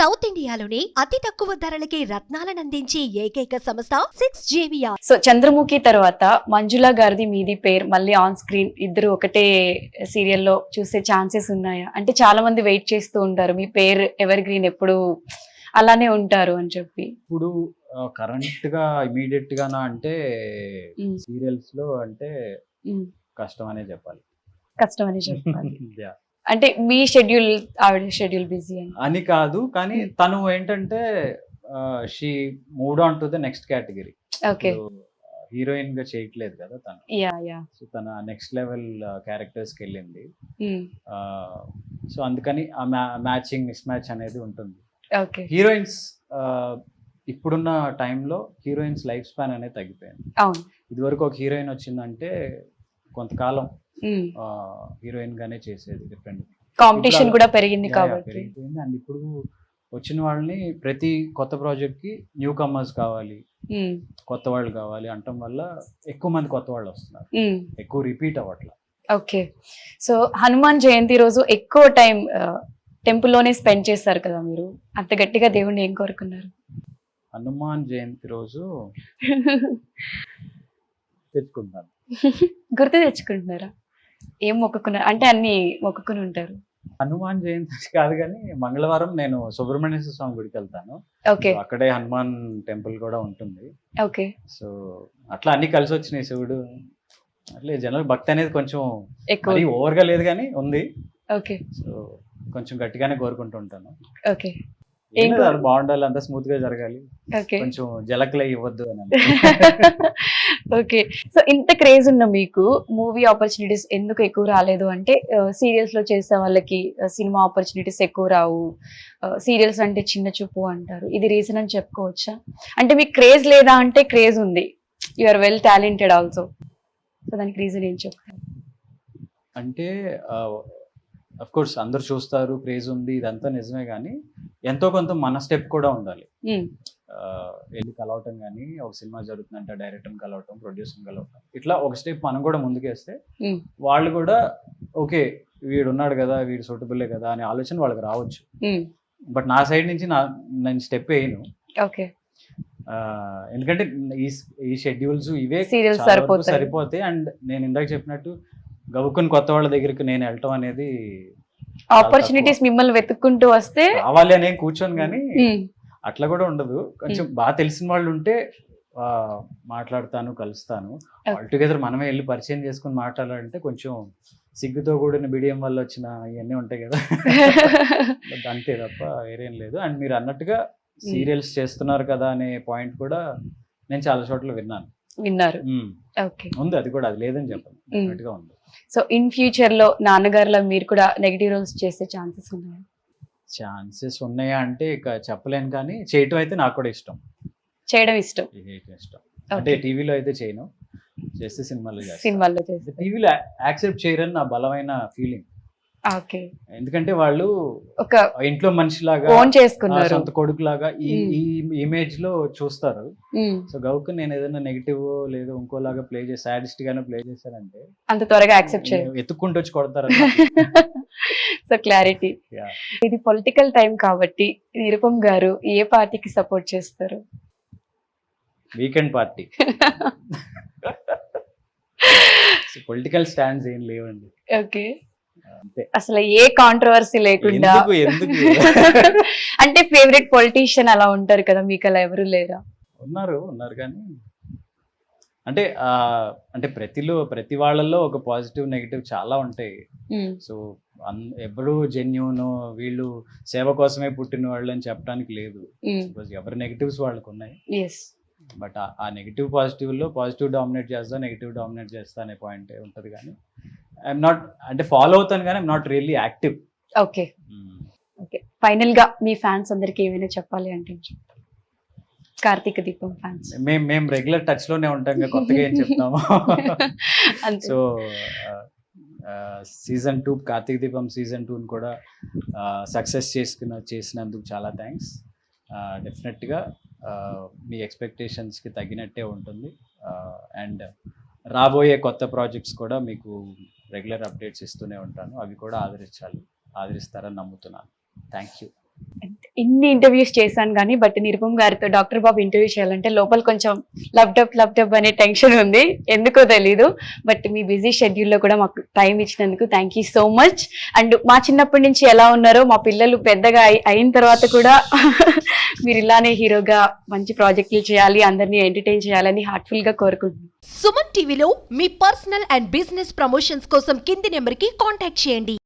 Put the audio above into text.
South ఇండియాలోనే అతి తక్కువ ధరలకి రత్నాలనందించే ఏకైక సంస్థ 6JVR. సో చంద్రముఖి తర్వాత మంజుల గారిది మీది పేరు మళ్ళీ ఆన్ స్క్రీన్ ఇద్దరు ఒకటే సీరియల్లో చూసే ఛాన్సెస్ ఉన్నాయా? అంటే చాలా మంది వెయిట్ చేస్తూ ఉంటారు మీ పేరు ఎవర్ గ్రీన్ ఎప్పుడు అలానే ఉంటారు అని చెప్పి. ఇప్పుడు కరెంట్ గా ఇమీడియట్ గానా అంటే సీరియల్స్ లో అంటే కష్టం అనే చెప్పాలి. కష్టం అని చెప్పాలి. Yeah. అంటే మీ షెడ్యూల్ ఆవిడ షెడ్యూల్ బిజీ అని కాదు కానీ తను ఏంటంటే she mood on to the next category. Okay, heroine గా చేయట్లేదు కదా తను. యా సో తన నెక్స్ట్ లెవెల్ క్యారెక్టర్స్ కి వెళ్ళింది. సో అందుకని ఆ మ్యాచింగ్ మిస్ మ్యాచ్ అనేది ఉంటుంది. ఓకే, హీరోయిన్స్ ఇప్పుడున్న టైంలో హీరోయిన్స్ లైఫ్ స్పాన్ అనేది తగ్గిపోయింది. అవును. ఇదివరకు ఒక హీరోయిన్ వచ్చిందంటే కొంతకాలం హీరోయిన్ గానే చేసేది. డిఫరెంట్ కాంపిటీషన్ కూడా పెరిగింది కాబట్టి పెరిగిపోయింది. అండ్ ఇప్పుడు వచ్చిన వాళ్ళని ప్రతి కొత్త ప్రాజెక్ట్ కి న్యూ కమర్స్ కావాలి, కొత్త వాళ్ళు కావాలి అంటం వల్ల ఎక్కువ మంది కొత్త వాళ్ళు వస్తున్నారు, ఎక్కువ repeat అవ్వట్ల. Okay, so Hanuman Jayanti రోజు ఎక్కువ టైం టెంపుల్లోనే స్పెండ్ చేస్తారు కదా మీరు, అంత గట్టిగా దేవుణ్ణి ఏం కోరుకున్నారు? హనుమాన్ జయంతి రోజు తెచ్చుకుంటాను. గుర్తు తెచ్చుకుంటున్నారా? ఏం మొక్కుకున్నారు? అంటే అన్ని మొక్కుకుని ఉంటారు. హనుమాన్ జయంతి కాదు కానీ మంగళవారం నేను సుబ్రహ్మణ్యేశ్వర స్వామి గుడికి వెళ్తాను. ఓకే, అక్కడే హనుమాన్ టెంపుల్ కూడా ఉంటుంది. ఓకే, సో అట్లా అన్ని కలిసి వచ్చినాయి. శివుడు అట్లే జనరల్ భక్తి అనేది కొంచెం ఎక్కువ ఓవర్ గా లేదు కానీ ఉంది. ఓకే, సో కొంచెం గట్టిగానే కోరుకుంటూ ఉంటాను. ఓకే, ఏం లేదు, అది బాగుండాలి, అంతా స్మూత్ గా జరగాలి, ఓకే, కొంచెం జలక్లే ఇవ్వద్దు అని. ఓకే, సో ఇంత క్రేజ్ ఉన్న మీకు మూవీ ఆపర్చునిటీస్ ఎందుకు ఎక్కువ రాలేదు? అంటే సీరియల్స్ లో చేసే వాళ్ళకి సినిమా ఆపర్చునిటీస్ ఎక్కువ రావు, సీరియల్స్ అంటే చిన్న చూపు అంటారు, ఇది రీజన్ అని చెప్పుకోవచ్చా? అంటే మీకు క్రేజ్ లేదా అంటే క్రేజ్ ఉంది, you are well talented also, so దానికి రీజన్ ఏం చెప్తారు? అంటే అఫ్ కోర్స్ అందరు చూస్తారు, క్రేజ్ ఉంది, ఇదంతా నిజమే, కానీ ఎంతో కొంత మన స్టెప్ కూడా ఉండాలి. వెళ్ళి కలవటం కానీ, ఒక సినిమా జరుగుతుందంటే డైరెక్టర్ని కలవటం, ప్రొడ్యూసర్ని కలవటం, ఇట్లా ఒక స్టెప్ మనం కూడా ముందుకేస్తే వాళ్ళు కూడా ఓకే వీడు ఉన్నాడు కదా, వీడు సూటబుల్లే కదా అనే ఆలోచన వాళ్ళకి రావచ్చు. బట్ నా సైడ్ నుంచి నేను స్టెప్ వేయను. ఓకే, ఎందుకంటే ఈ షెడ్యూల్స్ ఇవే సరిపోతాయి. అండ్ నేను ఇందాక చెప్పినట్టు గబుక్కుని కొత్త వాళ్ళ దగ్గరికి నేను వెళ్ళటం అనేది, ఆపర్చునిటీస్ మిమ్మల్ని వెతుక్కుంటూ వస్తే రావాలి అనే కూర్చొని, కానీ అట్లా కూడా ఉండదు. కొంచెం బాగా తెలిసిన వాళ్ళు ఉంటే మాట్లాడతాను, కలుస్తాను. ఆల్ టుగెదర్ మనమే వెళ్ళి పరిచయం చేసుకుని మాట్లాడాలంటే కొంచెం సిగ్గుతో కూడిన బిడియం వల్ల వచ్చిన ఇవన్నీ ఉంటాయి కదా, అంతే తప్ప వేరేం లేదు. అండ్ మీరు అన్నట్టుగా సీరియల్స్ చేస్తున్నారు కదా అనే పాయింట్ కూడా నేను చాలా చోట్ల విన్నారు. ఓకే, ఉంది, అది కూడా, అది లేదని చెప్పాను, అన్నట్టుగా ఉంది. సో ఇన్ ఫ్యూచర్ లో నాన్నగారులో మీరు కూడా నెగటివ్ రోల్స్ చేసే ఛాన్సెస్ ఉన్నాయా? ఛాన్సెస్ ఉన్నాయా అంటే ఇక చెప్పలేను, కానీ చేయటం అయితే నాకు కూడా ఇష్టం. చేయడం ఇష్టం. అంటే టీవీలో అయితే చేయను, చేస్తే సినిమాల్లో చేస్తే. టీవీలో యాక్సెప్ట్ చేయరని నా బలమైన ఫీలింగ్. ఓకే, ఎందుకంటే వాళ్ళు ఒక ఇంట్లో మనిషిలాగా, ఫోన్ చేసుకున్నారు, సొంత కొడుకులాగా ఈ ఇమేజ్ లో చూస్తారు. సో గౌకు నేను ఏదైనా నెగిటివ్ లేదు ఇంకోలాగా ప్లే చేసి సాడిస్ట్ గానే ప్లే చేశానంటే అంత త్వరగా యాక్సెప్ట్ చేయరు, ఎత్తుక్కుంటూ వచ్చి కొడతారు. So clarity. ఇది పొలిటికల్ టైం కాబట్టి నిరుపమ్ గారు ఏ పార్టీకి సపోర్ట్ చేస్తారు? Weekend party. పొలిటికల్ స్టాండ్స్ ఏం లేవండి. ఓకే, అసలు ఏ కాంట్రవర్సీ లేకుండా. అంటే ఫేవరెట్ పొలిటీషియన్ అలా ఉంటారు కదా, మీకు అలా ఎవరు లేరా? ఉన్నారు కానీ అంటే ప్రతి వాళ్ళల్లో ఒక పాజిటివ్ నెగిటివ్ చాలా ఉంటాయి. సో ఎప్పుడు జెన్యూన్ వీళ్ళు సేవ కోసమే పుట్టిన వాళ్ళు అని చెప్పడానికి లేదు. ఎవరి నెగిటివ్స్ వాళ్ళకు ఉన్నాయి. బట్ ఆ నెగిటివ్ పాజిటివ్ డామినేట్ చేస్తా, నెగిటివ్ డామినేట్ చేస్తా అనే పాయింట్ ఉంటుంది. కానీ ఐఎమ్ నాట్, అంటే ఫాలో అవుతాను కానీ I'm not really active. Okay, okay, final గా మీ ఫ్యాన్స్ అందరికి ఏమైనా చెప్పాలి అంటే? కార్తీక దీపం ఫ్యాన్స్ మేము రెగ్యులర్ టచ్ లోనే ఉంటాం, కొత్తగా ఏం చెప్తాము. సో సీజన్ 2 కార్తీక దీపం సీజన్ 2 కూడా సక్సెస్ చేసినందుకు చాలా థ్యాంక్స్. డెఫినెట్గా మీ ఎక్స్పెక్టేషన్స్కి తగినట్టే ఉంటుంది. అండ్ రాబోయే కొత్త ప్రాజెక్ట్స్ కూడా మీకు రెగ్యులర్ అప్డేట్స్ ఇస్తూనే ఉంటాను, అవి కూడా ఆదరిస్తారని నమ్ముతున్నాను. Thank you. ఇన్ని ఇంటర్వ్యూస్ చేశాను కానీ బట్ నిరుపమ్ గారితో డాక్టర్ బాబు ఇంటర్వ్యూ చేయాలంటే లోపల కొంచెం లబ్డప్ అనే టెన్షన్ ఉంది, ఎందుకో తెలీదు. బట్ మీ బిజీ షెడ్యూల్లో కూడా మాకు టైం ఇచ్చినందుకు thank you so much. And మా చిన్నప్పటి నుంచి ఎలా ఉన్నారో మా పిల్లలు పెద్దగా అయిన తర్వాత కూడా మీరు ఇలానే హీరోగా మంచి ప్రాజెక్టులు చేయాలి, అందరినీ ఎంటర్టైన్ చేయాలని హార్ట్ఫుల్ గా కోరుకుంటున్నాను. సుమన్ టీవీలో మీ పర్సనల్ అండ్ బిజినెస్ ప్రమోషన్స్ కోసం కింది నెంబర్కి కాంటాక్ట్ చేయండి.